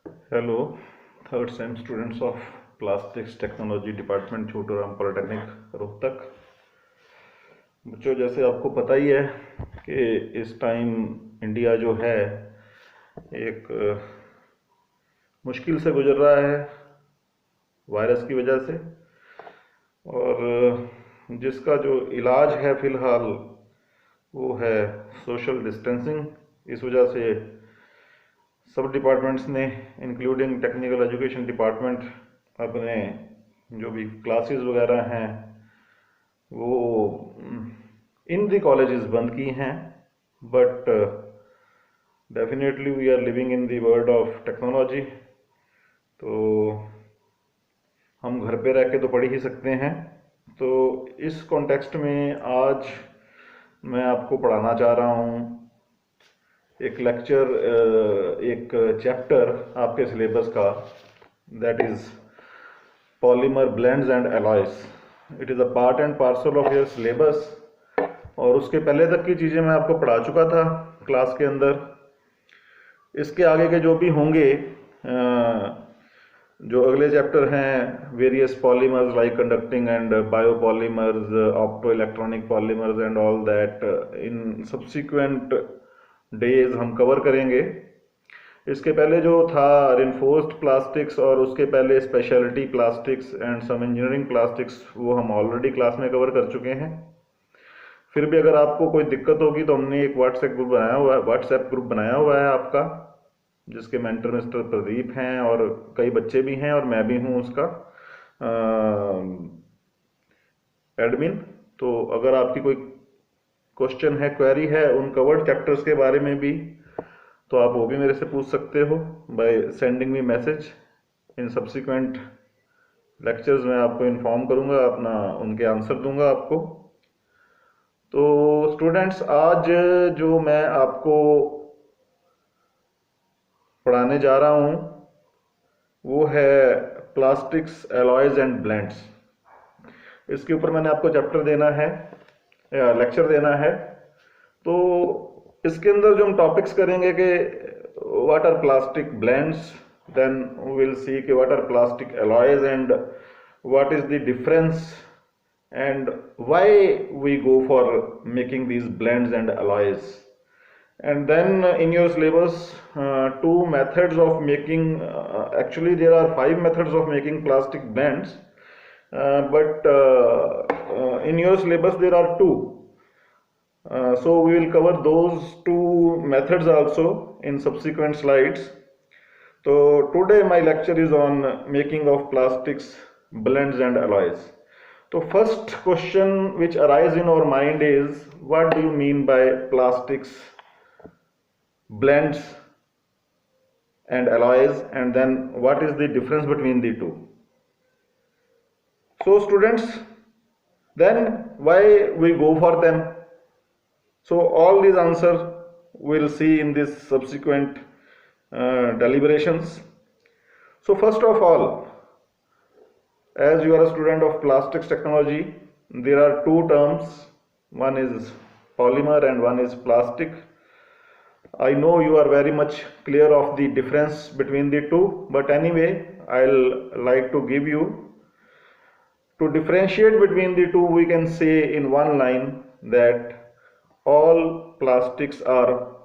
Hello third same students of plastics technology department Chhoturam polytechnic Rohtak. बच्चों, जैसे आपको पता ही है कि इस टाइम इंडिया जो है एक मुश्किल से गुजर रहा है वायरस की वजह से, और जिसका जो इलाज है फ़िलहाल वो है सोशल डिस्टेंसिंग। इस वजह से सब डिपार्टमेंट्स ने इंक्लूडिंग टेक्निकल एजुकेशन डिपार्टमेंट अपने जो भी क्लासेस वगैरह हैं वो इन द कॉलेजेस बंद की हैं। But definitely we are living in the world of technology, तो हम घर पे रह के तो पढ़ ही सकते हैं। तो इस कॉन्टेक्स्ट में आज मैं आपको पढ़ाना चाह रहा हूँ एक लेक्चर, एक चैप्टर आपके सिलेबस का, that is polymer blends and alloys. It is a part and parcel of your syllabus, और उसके पहले तक की चीज़ें मैं आपको पढ़ा चुका था क्लास के अंदर। इसके आगे के जो भी होंगे, जो अगले चैप्टर हैं, various polymers like conducting and biopolymers, opto electronic polymers and all that, in subsequent days हम कवर करेंगे। इसके पहले जो था रिनफोर्स्ड प्लास्टिक्स, और उसके पहले speciality plastics and some engineering plastics, वो हम ऑलरेडी क्लास में कवर कर चुके हैं। फिर भी अगर आपको कोई दिक्कत होगी तो हमने एक व्हाट्सएप ग्रुप बनाया हुआ है आपका, जिसके मेंटर मिस्टर प्रदीप हैं और कई बच्चे भी हैं, और मैं भी हूँ उसका एडमिन। तो अगर आपकी कोई क्वेश्चन है, क्वेरी है उन कवर्ड चैप्टर्स के बारे में भी, तो आप वो भी मेरे से पूछ सकते हो by sending me message. In subsequent lectures में आपको इन्फॉर्म करूंगा, अपना उनके आंसर दूंगा आपको। तो स्टूडेंट्स, आज जो मैं आपको पढ़ाने जा रहा हूँ वो है प्लास्टिक्स एलॉयज एंड ब्लेंड्स। इसके ऊपर मैंने आपको चैप्टर देना है या लेक्चर देना है। तो इसके अंदर जो हम टॉपिक्स करेंगे कि what are plastic blends, then we will see कि what are plastic alloys and what is the difference and why we go for making these blends and alloys. And then in your syllabus, two methods of making, actually there are 5 methods of making plastic blends, but in your syllabus there are two. So we will cover those two methods also in subsequent slides. So today my lecture is on making of plastics blends and alloys. So first question which arises in our mind is, what do you mean by plastics blends and alloys, and then what is the difference between the two? So students, then why we go for them? So all these answers we'll see in this subsequent deliberations. So first of all, as you are a student of plastics technology, there are two terms. One is polymer and one is plastic. I know you are very much clear of the difference between the two, but anyway, I'll like to give you, to differentiate between the two, we can say in one line that all plastics are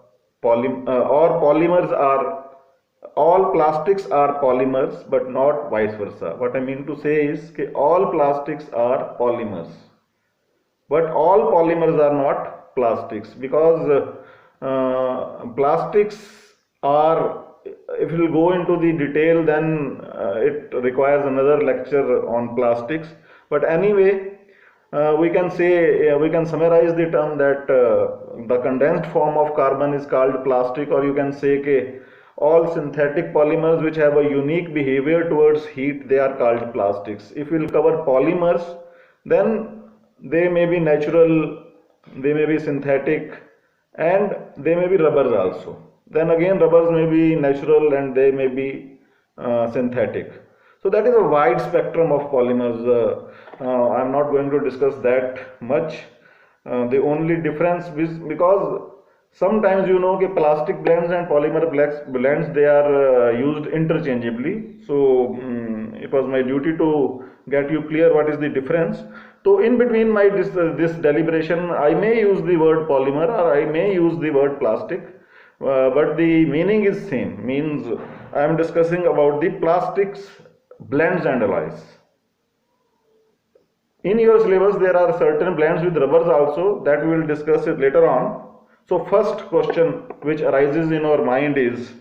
all plastics are polymers, but not vice versa. What I mean to say is that all plastics are polymers, but all polymers are not plastics, because plastics are, if we will go into the detail, then it requires another lecture on plastics. But anyway, we can say, we can summarize the term that the condensed form of carbon is called plastic, or you can say that all synthetic polymers which have a unique behavior towards heat, they are called plastics. If we will cover polymers, then they may be natural, they may be synthetic, and they may be rubbers also. Then again, rubbers may be natural and they may be synthetic. So that is a wide spectrum of polymers. I am not going to discuss that much. The only difference is because sometimes you know that plastic blends and polymer blends, they are used interchangeably. So it was my duty to get you clear what is the difference. So in between my this deliberation, I may use the word polymer or I may use the word plastic, but the meaning is same. Means I am discussing about the plastics blends and alloys. In your syllabus there are certain blends with rubbers also, that we will discuss it later on. So first question which arises in our mind is,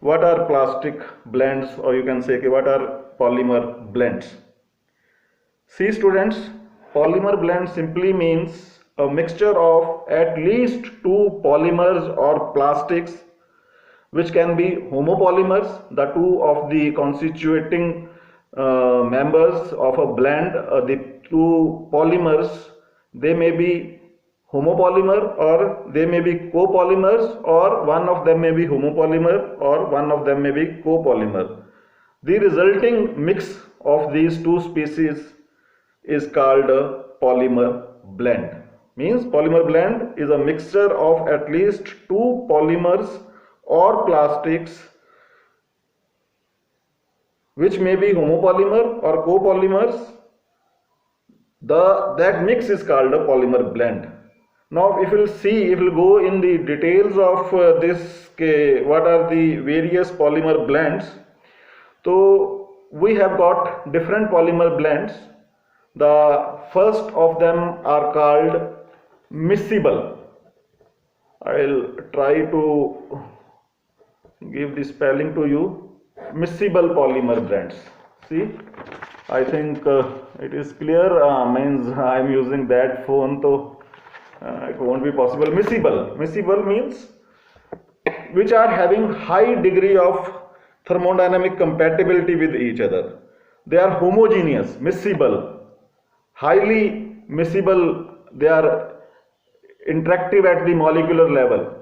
what are plastic blends, or you can say what are polymer blends? See students, polymer blend simply means a mixture of at least two polymers or plastics, which can be homopolymers, the two of the constituting members of a blend, the two polymers, they may be homopolymer or they may be copolymers, or one of them may be homopolymer or one of them may be copolymer. The resulting mix of these two species is called a polymer blend. Means polymer blend is a mixture of at least two polymers or plastics, which may be homopolymer or copolymers. That mix is called a polymer blend. Now if we'll go in the details of this, what are the various polymer blends. So we have got different polymer blends. The first of them are called miscible. I'll try to give the spelling to you. Miscible polymer blends. See, I think it is clear. Means I am using that phone, so it won't be possible. Miscible means which are having high degree of thermodynamic compatibility with each other. They are homogeneous, miscible, highly miscible. They are interactive at the molecular level.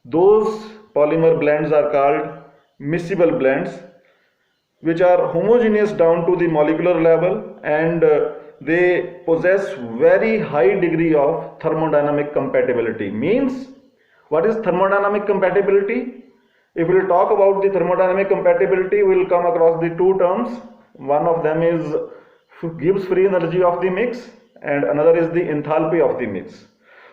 Those polymer blends are called miscible blends, which are homogeneous down to the molecular level, and they possess very high degree of thermodynamic compatibility. Means, what is thermodynamic compatibility? If we will talk about the thermodynamic compatibility, we will come across the two terms. One of them is Gibbs free energy of the mix, and another is the enthalpy of the mix.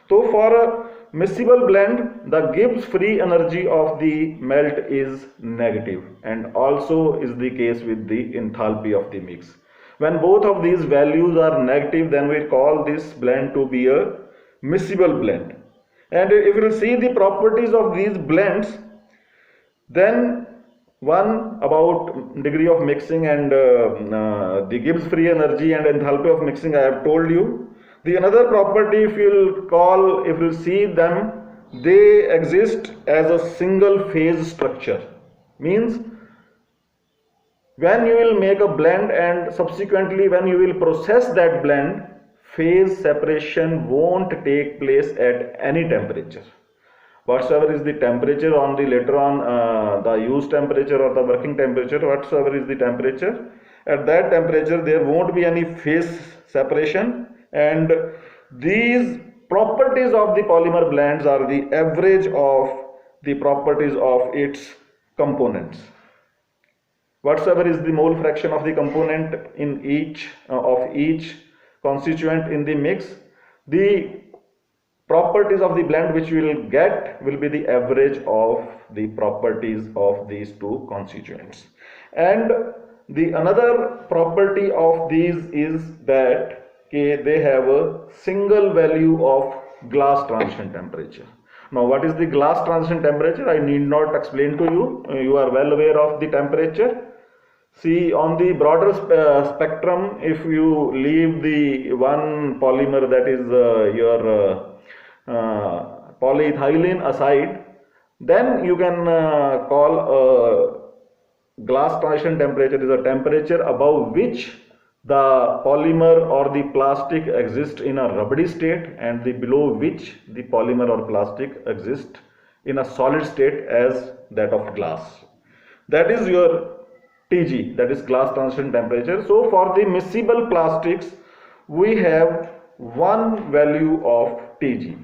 So for a miscible blend, the Gibbs free energy of the melt is negative, and also is the case with the enthalpy of the mix. When both of these values are negative, then we call this blend to be a miscible blend. And if you will see the properties of these blends, then one about degree of mixing and the Gibbs free energy and enthalpy of mixing I have told you. The another property, if you see them, they exist as a single phase structure. Means when you will make a blend and subsequently when you will process that blend, phase separation won't take place at any temperature. Whatsoever is the temperature on the later on the use temperature or the working temperature, whatsoever is the temperature, at that temperature there won't be any phase separation. And these properties of the polymer blends are the average of the properties of its components. Whatsoever is the mole fraction of the component in each constituent in the mix, the properties of the blend which we will get will be the average of the properties of these two constituents. And the another property of these is that they have a single value of glass transition temperature. Now what is the glass transition temperature? I need not explain to you. You are well aware of the temperature. See, on the broader spectrum, if you leave the one polymer, that is your polyethylene aside, then you can call a glass transition temperature is a temperature above which the polymer or the plastic exists in a rubbery state, and the below which the polymer or plastic exists in a solid state as that of glass. That is your Tg, that is glass transition temperature. So for the miscible plastics, we have one value of Tg.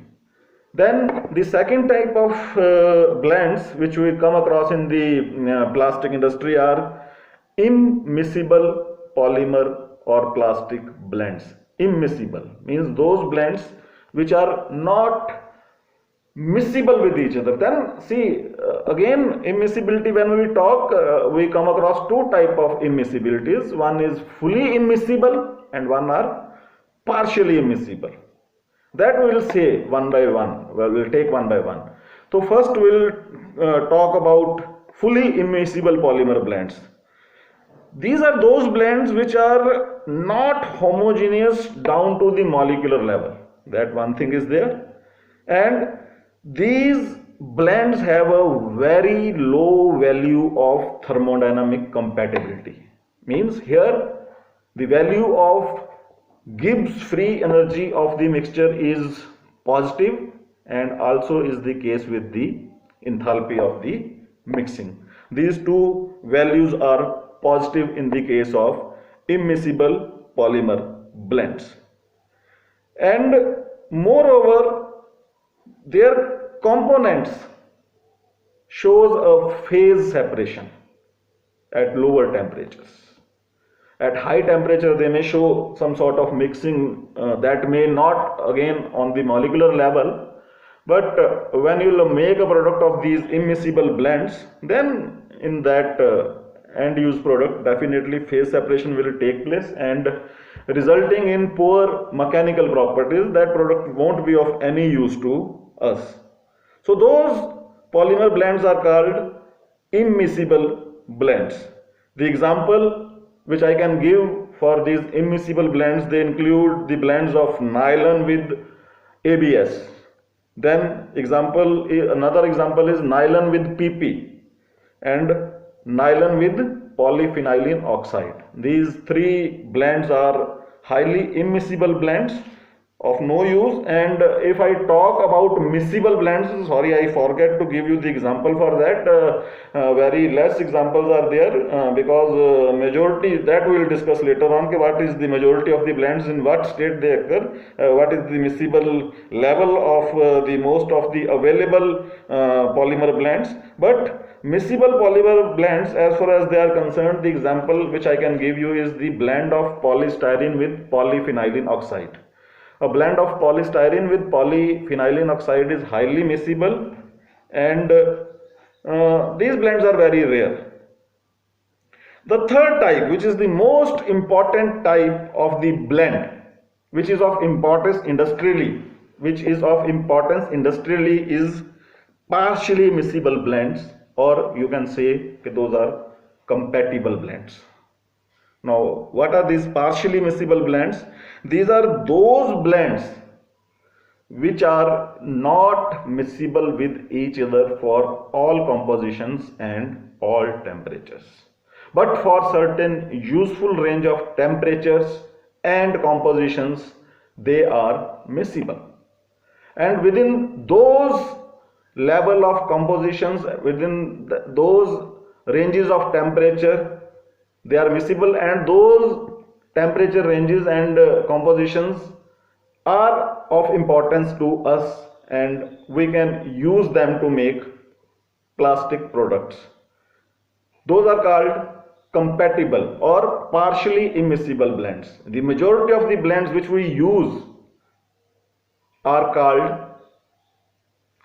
Then the second type of blends which we come across in the plastic industry are immiscible polymer or plastic blends. Immiscible means those blends which are not miscible with each other. Then see, again, immiscibility, when we talk, we come across two type of immiscibilities. One is fully immiscible and one are partially immiscible. That we will say one by one. Well, we'll take one by one. So first we'll talk about fully immiscible polymer blends. These are those blends which are not homogeneous down to the molecular level. That one thing is there. And these blends have a very low value of thermodynamic compatibility. Means here the value of Gibbs free energy of the mixture is positive, and also is the case with the enthalpy of the mixing. These two values are positive in the case of immiscible polymer blends. And moreover, their components shows a phase separation at lower temperatures. At high temperature they may show some sort of mixing that may not again on the molecular level, but when you will make a product of these immiscible blends, then in that end use product definitely phase separation will take place, and resulting in poor mechanical properties, that product won't be of any use to us. So those polymer blends are called immiscible blends. The example which I can give for these immiscible blends, they include the blends of nylon with ABS. Then another example is nylon with PP and nylon with polyphenylene oxide. These three blends are highly immiscible blends of no use. And if I talk about miscible blends, sorry, I forget to give you the example for that. Very less examples are there because majority, that we will discuss later on, what is the majority of the blends, in what state they occur, what is the miscible level of the most of the available polymer blends. But miscible polymer blends, as far as they are concerned, the example which I can give you is the blend of polystyrene with polyphenylene oxide. A blend of polystyrene with polyphenylene oxide is highly miscible, and these blends are very rare. The third type, which is the most important type of the blend, which is of importance industrially, is partially miscible blends, or you can say those are compatible blends. Now, what are these partially miscible blends? These are those blends which are not miscible with each other for all compositions and all temperatures, but for certain useful range of temperatures and compositions they are miscible. And within those level of compositions, within those ranges of temperature, they are miscible, and those temperature ranges and compositions are of importance to us, and we can use them to make plastic products. Those are called compatible or partially immiscible blends. The majority of the blends which we use are called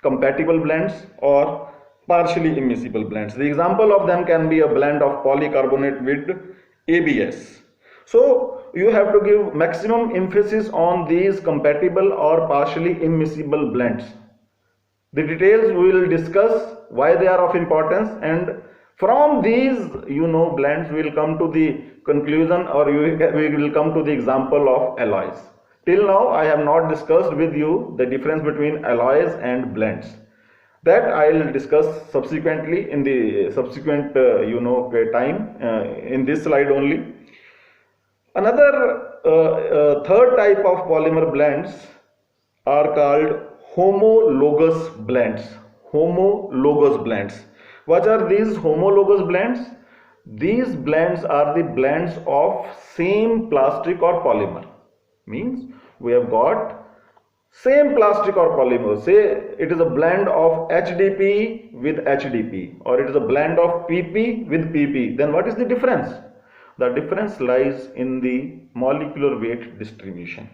compatible blends or partially immiscible blends. The example of them can be a blend of polycarbonate with ABS. So you have to give maximum emphasis on these compatible or partially immiscible blends. The details we will discuss, why they are of importance, and from these blends we will come to the conclusion, or we will come to the example of alloys. Till now I have not discussed with you the difference between alloys and blends. That I will discuss subsequently in the subsequent time in this slide only. Another third type of polymer blends are called homologous blends. Homologous blends. What are these homologous blends? These blends are the blends of same plastic or polymer. Means we have got Same plastic or polymer, say it is a blend of HDP with HDP, or it is a blend of PP with PP, then what is the difference? The difference lies in the molecular weight distribution.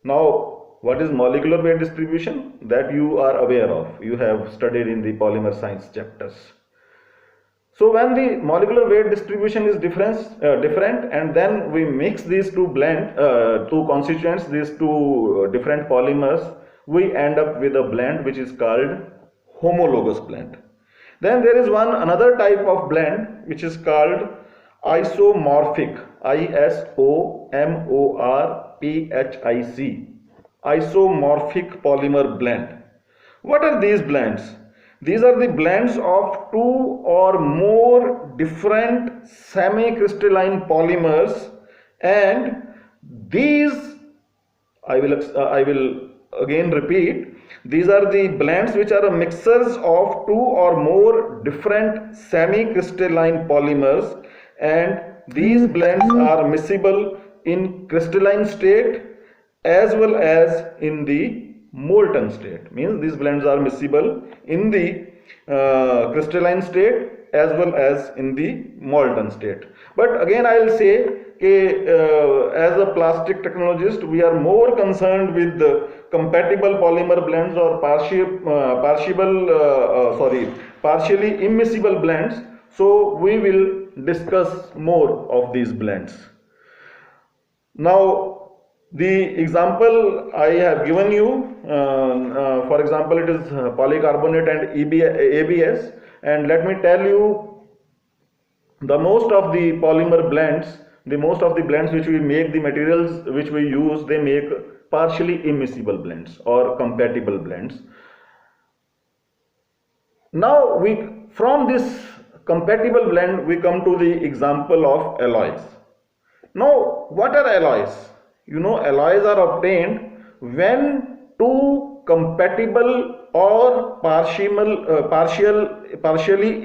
Now, what is molecular weight distribution? That you are aware of, you have studied in the polymer science chapters. So when the molecular weight distribution is different, and then we mix these two constituents, these two different polymers, we end up with a blend which is called homologous blend. Then there is another type of blend which is called isomorphic, ISOMORPHIC, isomorphic polymer blend. What are these blends? These are the blends of two or more different semi-crystalline polymers, and these, I will again repeat, these are the blends which are mixtures of two or more different semi-crystalline polymers, and these blends are miscible in crystalline state as well as in the molten state. Means these blends are miscible in the crystalline state as well as in the molten state. But again I will say, as a plastic technologist, we are more concerned with the compatible polymer blends or partially immiscible blends. So we will discuss more of these blends. Now, the example I have given you, for example, it is polycarbonate and ABS, and let me tell you, the most of the polymer blends, which we make, the materials which we use, they make partially immiscible blends or compatible blends. Now from this compatible blend we come to the example of alloys. Now what are alloys? You know, alloys are obtained when two compatible or partially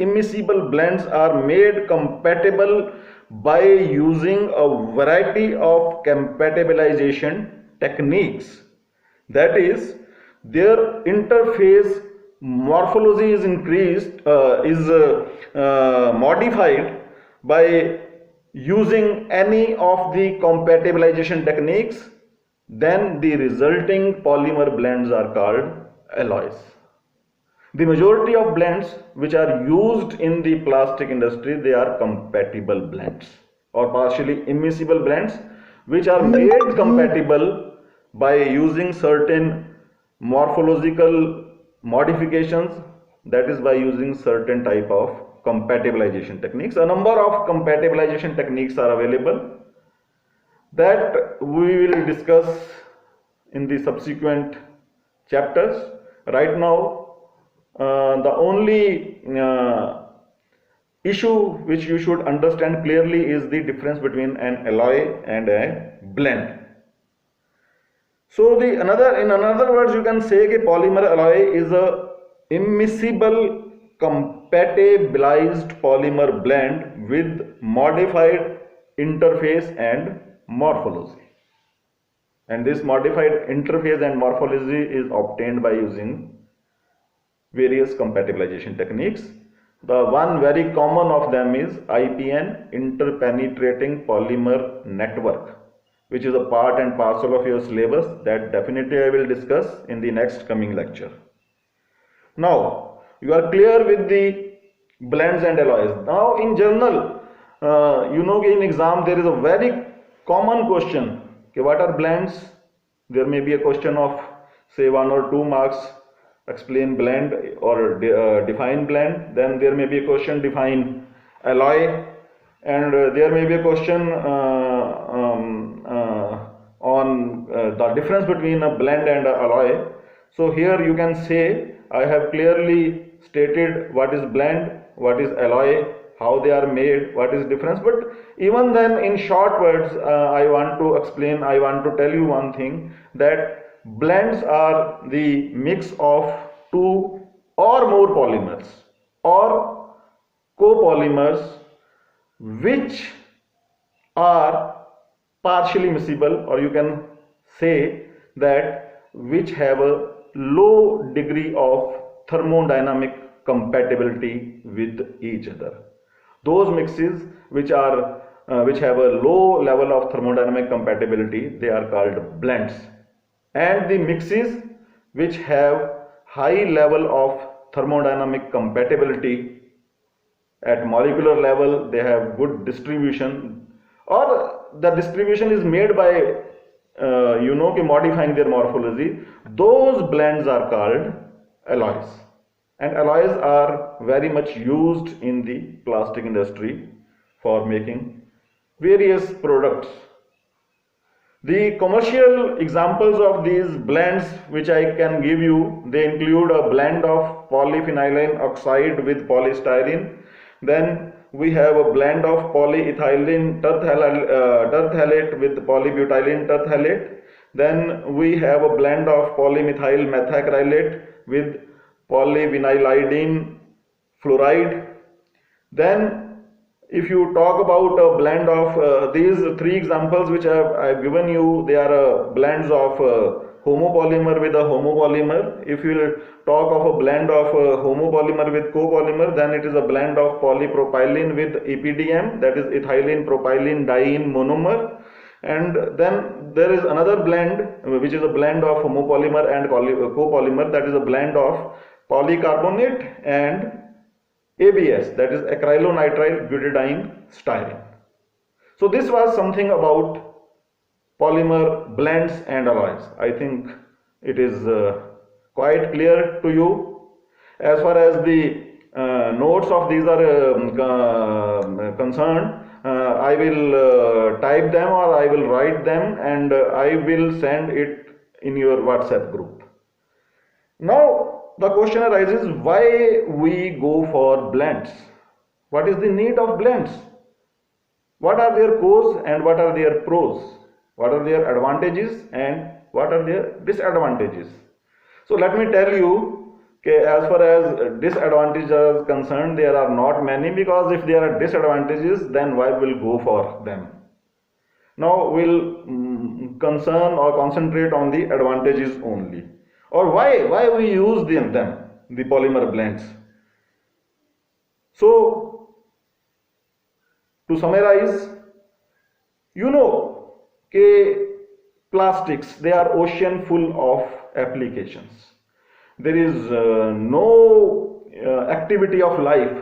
immiscible blends are made compatible by using a variety of compatibilization techniques. That is, their interface morphology is modified by using any of the compatibilization techniques, then the resulting polymer blends are called alloys. The majority of blends which are used in the plastic industry, they are compatible blends or partially immiscible blends which are made compatible by using certain morphological modifications, that is by using certain type of compatibilization techniques. A number of compatibilization techniques are available that we will discuss in the subsequent chapters. Right now, the only issue which you should understand clearly is the difference between an alloy and a blend. So in another words, you can say that polymer alloy is a immiscible compatibilized polymer blend with modified interface and morphology. And this modified interface and morphology is obtained by using various compatibilization techniques. The one very common of them is IPN, interpenetrating polymer network, which is a part and parcel of your syllabus that definitely I will discuss in the next coming lecture. Now, you are clear with the blends and alloys. Now, in general, you know, in exam there is a very common question. Okay, what are blends? There may be a question of say 1 or 2 marks. Explain blend or define blend. Then there may be a question, define alloy, and there may be a question on the difference between a blend and an alloy. So here you can say I have clearly stated what is blend, what is alloy, how they are made, what is difference. But even then, in short words, I want to tell you one thing, that blends are the mix of two or more polymers or copolymers which are partially miscible, or you can say that which have a low degree of thermodynamic compatibility with each other. Those mixes which have a low level of thermodynamic compatibility, they are called blends. And the mixes which have high level of thermodynamic compatibility at molecular level, they have good distribution, or the distribution is made by modifying their morphology. Those blends are called alloys, and alloys are very much used in the plastic industry for making various products. The commercial examples of these blends which I can give you, they include a blend of polyphenylene oxide with polystyrene. Then we have a blend of polyethylene terephthalate with polybutylene terephthalate. Then we have a blend of polymethyl methacrylate with polyvinylidene fluoride. Then if you talk about a blend of these three examples which I've given you, they are blends of homopolymer with a homopolymer. If you talk of a blend of homopolymer with copolymer, then it is a blend of polypropylene with EPDM, that is ethylene propylene diene monomer. And then there is another blend which is a blend of homopolymer and copolymer, that is a blend of polycarbonate and ABS, that is acrylonitrile butadiene styrene. So this was something about polymer blends and alloys. I think it is quite clear to you. As far as the notes of these are concerned, I will type them or I will write them, and I will send it in your WhatsApp group. Now the question arises, why we go for blends? What is the need of blends? What are their cons and what are their pros? What are their advantages and what are their disadvantages? So let me tell you, as far as disadvantages are concerned, there are not many, because if there are disadvantages, then why will go for them? Now we'll concern or concentrate on the advantages only. Or why we use them, the polymer blends. So to summarize, plastics, they are ocean full of applications. There is no activity of life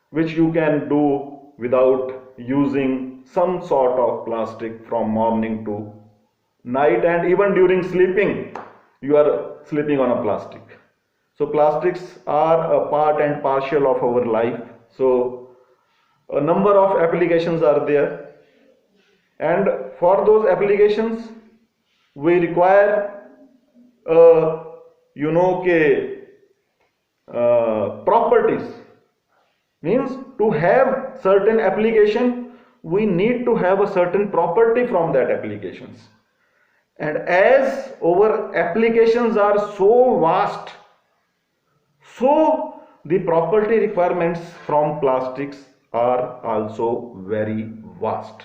which you can do without using some sort of plastic from morning to night, and even during sleeping you are sleeping on a plastic. So plastics are a part and parcel of our life. So a number of applications are there, and for those applications we require properties. Means to have certain application, we need to have a certain property from that applications. And as our applications are so vast, so the property requirements from plastics are also very vast.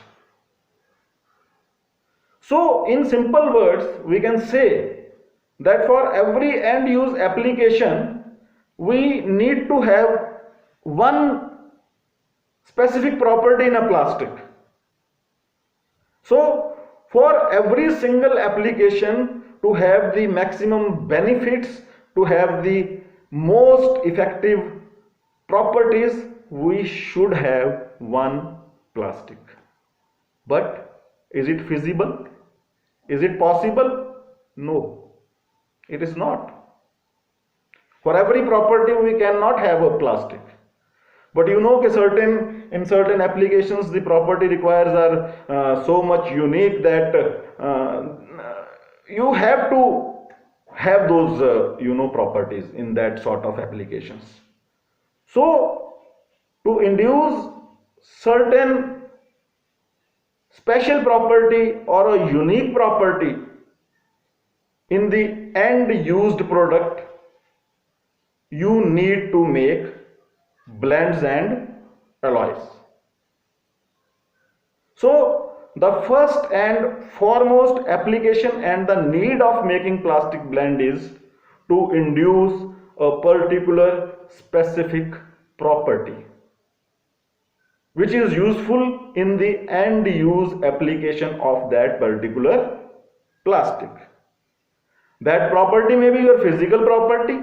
So in simple words, we can say that for every end use application, we need to have one specific property in a plastic. So for every single application, to have the maximum benefits, to have the most effective properties, we should have one plastic. But is it feasible? Is it possible? No, it is not. For every property we cannot have a plastic. But in certain applications the property requires are so much unique that you have to have those properties in that sort of applications. So to induce certain special property or a unique property in the end used product, you need to make blends and alloys. So the first and foremost application and the need of making plastic blend is to induce a particular specific property which is useful in the end use application of that particular plastic. That property may be your physical property,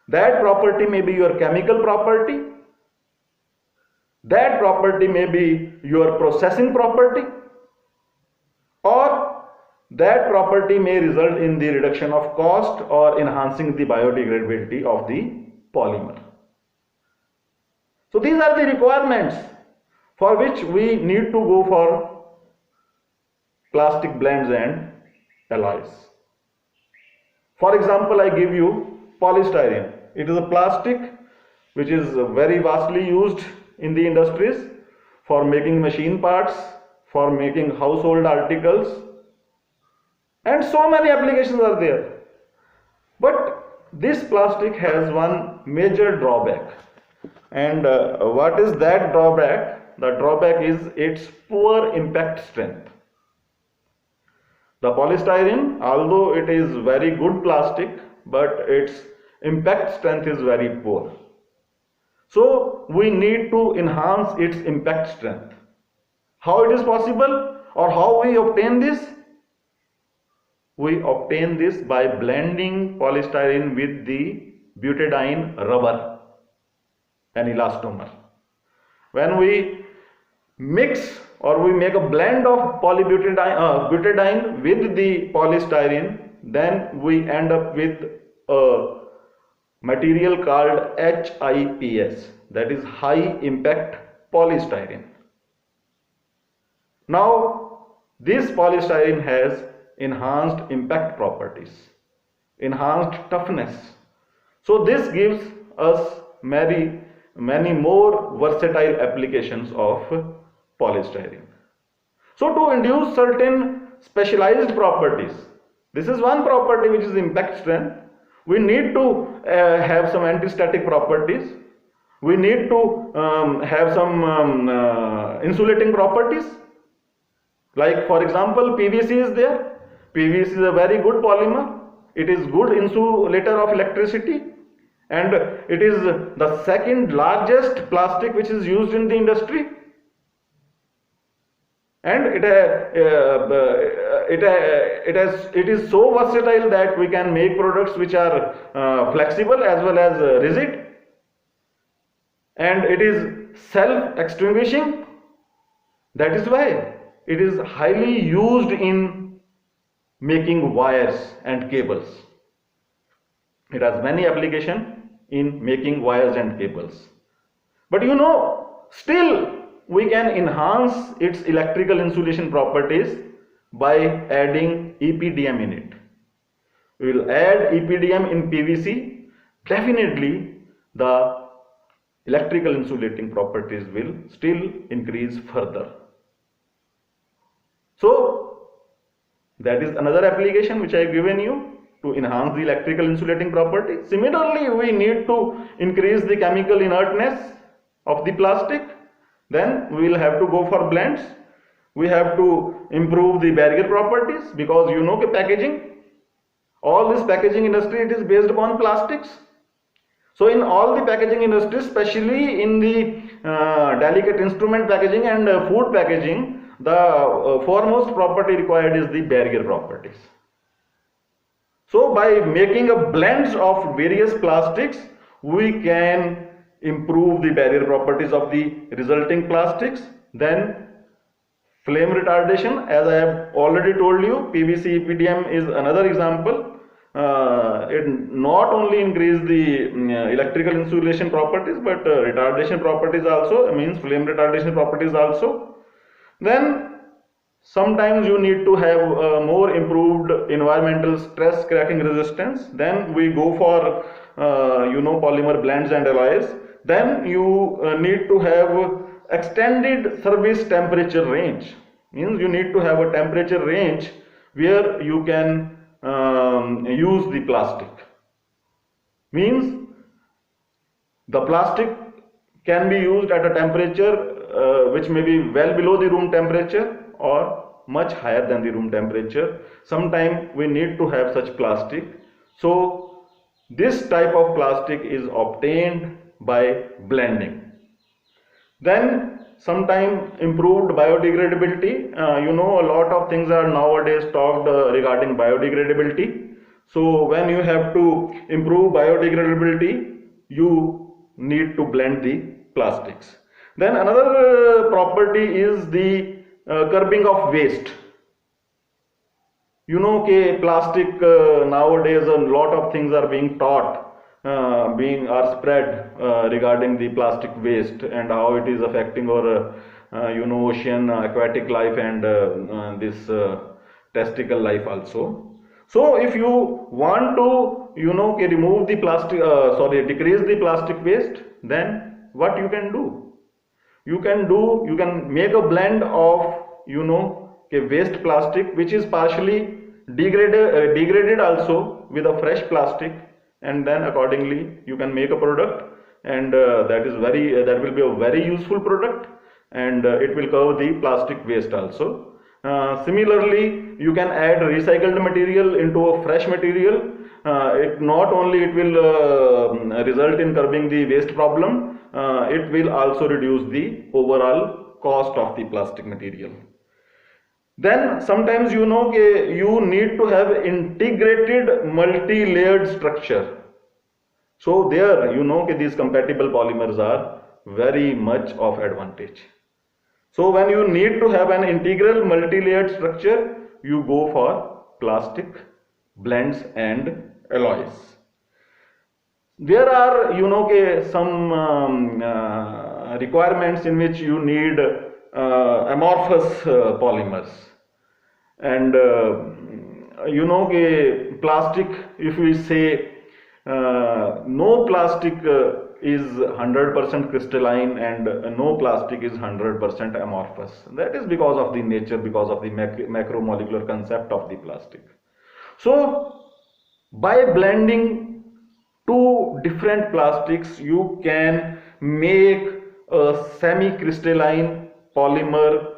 that property may be your chemical property, that property may be your processing property, or that property may result in the reduction of cost or enhancing the biodegradability of the polymer. So these are the requirements for which we need to go for plastic blends and alloys. For example, I give you polystyrene. It is a plastic which is very vastly used in the industries for making machine parts, for making household articles, and so many applications are there. But this plastic has one major drawback. And what is that drawback? The drawback is its poor impact strength. The polystyrene, although it is very good plastic, but its impact strength is very poor. So we need to enhance its impact strength. How it is possible, or how we obtain this? We obtain this by blending polystyrene with the butadiene rubber, an elastomer. When we mix or we make a blend of butadiene with the polystyrene, then we end up with a material called HIPS, that is high impact polystyrene. Now this polystyrene has enhanced impact properties, enhanced toughness. So this gives us many more versatile applications of polystyrene. So to induce certain specialized properties, this is one property which is impact strength. We need to have some anti-static properties. We need to have some insulating properties. Like for example, PVC is there. PVC is a very good polymer. It is good insulator of electricity, and it is the second largest plastic which is used in the industry. And it is so versatile that we can make products which are flexible as well as rigid, and it is self-extinguishing. That is why it is highly used in making wires and cables. It has many applications in making wires and cables. But you know, still we can enhance its electrical insulation properties by adding EPDM in it. We will add EPDM in PVC. Definitely the electrical insulating properties will still increase further. So that is another application which I have given you to enhance the electrical insulating property. Similarly, we need to increase the chemical inertness of the plastic. Then we will have to go for blends. We have to improve the barrier properties, because you know packaging, all this packaging industry, it is based upon plastics. So in all the packaging industry, especially in the delicate instrument packaging and food packaging, the foremost property required is the barrier properties. So by making a blends of various plastics, we can improve the barrier properties of the resulting plastics. Then flame retardation, as I have already told you, PVC EPDM is another example. It not only increase the electrical insulation properties, but retardation properties also, means flame retardation properties also. Then sometimes you need to have more improved environmental stress cracking resistance. Then we go for polymer blends and alloys. Then you need to have extended service temperature range. Means you need to have a temperature range where you can use the plastic. Means the plastic can be used at a temperature which may be well below the room temperature or much higher than the room temperature. Sometimes we need to have such plastic. So this type of plastic is obtained by blending. Then sometime improved biodegradability. A lot of things are nowadays talked regarding biodegradability. So when you have to improve biodegradability, you need to blend the plastics. Then another property is the curbing of waste. Plastic nowadays a lot of things are being taught, are spread regarding the plastic waste and how it is affecting our ocean, aquatic life and this testicle life also. So if you want to remove the plastic, decrease the plastic waste, then what you can do? You can make a blend of waste plastic which is partially degraded also with a fresh plastic, and then accordingly you can make a product, and that will be a very useful product, and it will cover the plastic waste also. Similarly, you can add recycled material into a fresh material. It will result in curbing the waste problem. It will also reduce the overall cost of the plastic material. Then sometimes you need to have integrated multi-layered structure. So there these compatible polymers are very much of advantage. So when you need to have an integral multi-layered structure, you go for plastic blends and alloys. There are some requirements in which you need amorphous polymers, and plastic, if we say no plastic is 100% crystalline and no plastic is 100% amorphous. That is because of the nature, because of the macromolecular concept of the plastic. So by blending two different plastics, you can make a semi-crystalline polymer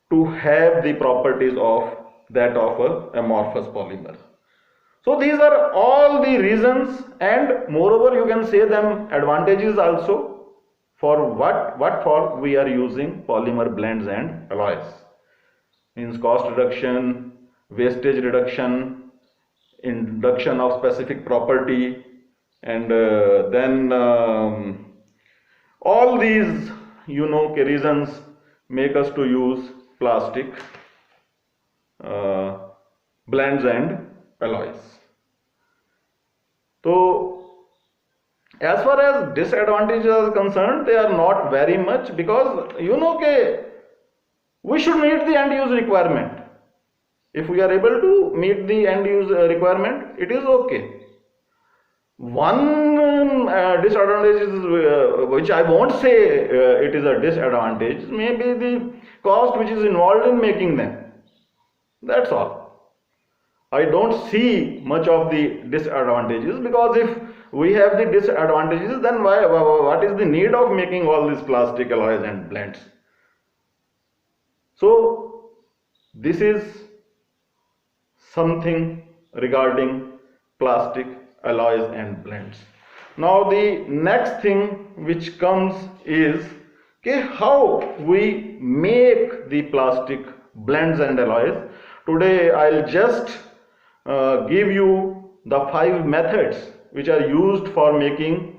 to have the properties of that of a amorphous polymer. So these are all the reasons, and moreover you can say them advantages also for what for we are using polymer blends and alloys. Means cost reduction, wastage reduction, induction of specific property, and then all these reasons make us to use plastic blends and alloys. So as far as disadvantages are concerned, they are not very much, because we should meet the end use requirement. If we are able to meet the end use requirement, it is okay. One disadvantage is, which I won't say it is a disadvantage, maybe the cost which is involved in making them. That's all. I don't see much of the disadvantages, because if we have the disadvantages, then what is the need of making all these plastic alloys and blends? So this is something regarding plastic alloys and blends. Now the next thing which comes is how we make the plastic blends and alloys. Today I'll just give you the 5 methods which are used for making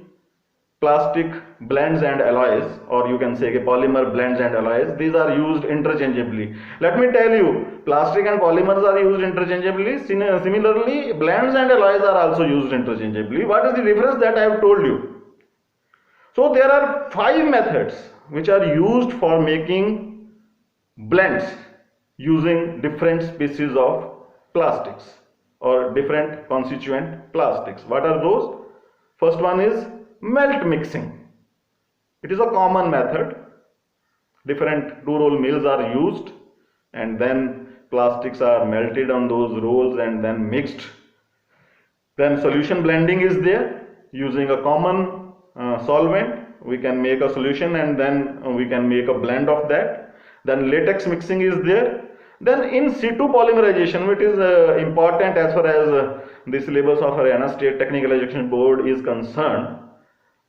plastic blends and alloys, or you can say polymer blends and alloys. These are used interchangeably. Let me tell you, plastic and polymers are used interchangeably. Similarly, blends and alloys are also used interchangeably. What is the difference? That I have told you. So there are 5 methods which are used for making blends using different species of plastics or different constituent plastics. What are those? First one is melt mixing. It is a common method. Different 2-roll mills are used, and then plastics are melted on those rolls and then mixed. Then solution blending is there using a common solvent. we can make a solution and then we can make a blend of that. Then latex mixing is there. Then in situ polymerization, which is important as far as the syllabus of Haryana State Technical Education Board is concerned.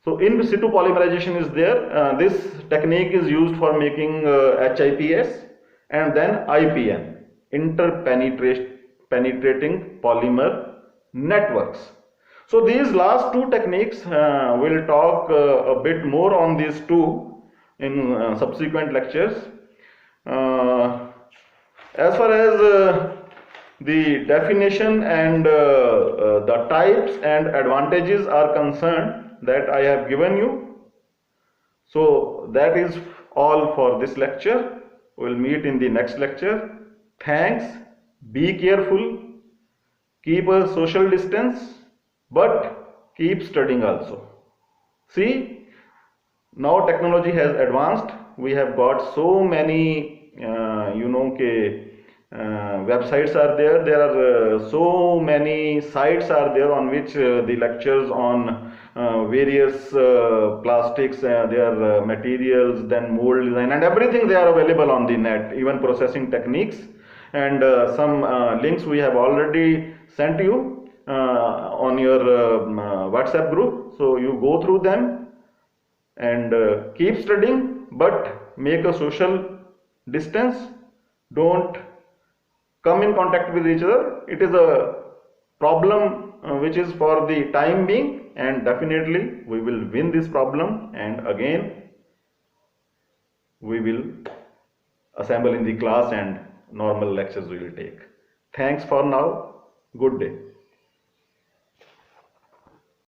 So in situ polymerization is there. This technique is used for making HIPS and then IPN, interpenetrating polymer networks. So these last two techniques, we'll talk a bit more on these two in subsequent lectures. As far as the definition and the types and advantages are concerned, that I have given you. So that is all for this lecture. We'll meet in the next lecture. Thanks. Be careful. Keep a social distance, but keep studying also. See, now technology has advanced. We have got so many websites are there. There are so many sites are there on which the lectures on various plastics, their materials, then mold design and everything, they are available on the net, even processing techniques, and some links we have already sent you on your WhatsApp group. So you go through them and keep studying, but make a social distance. Don't come in contact with each other. It is a problem which is for the time being, and definitely we will win this problem, and again we will assemble in the class and normal lectures we will take. Thanks for now. Good day.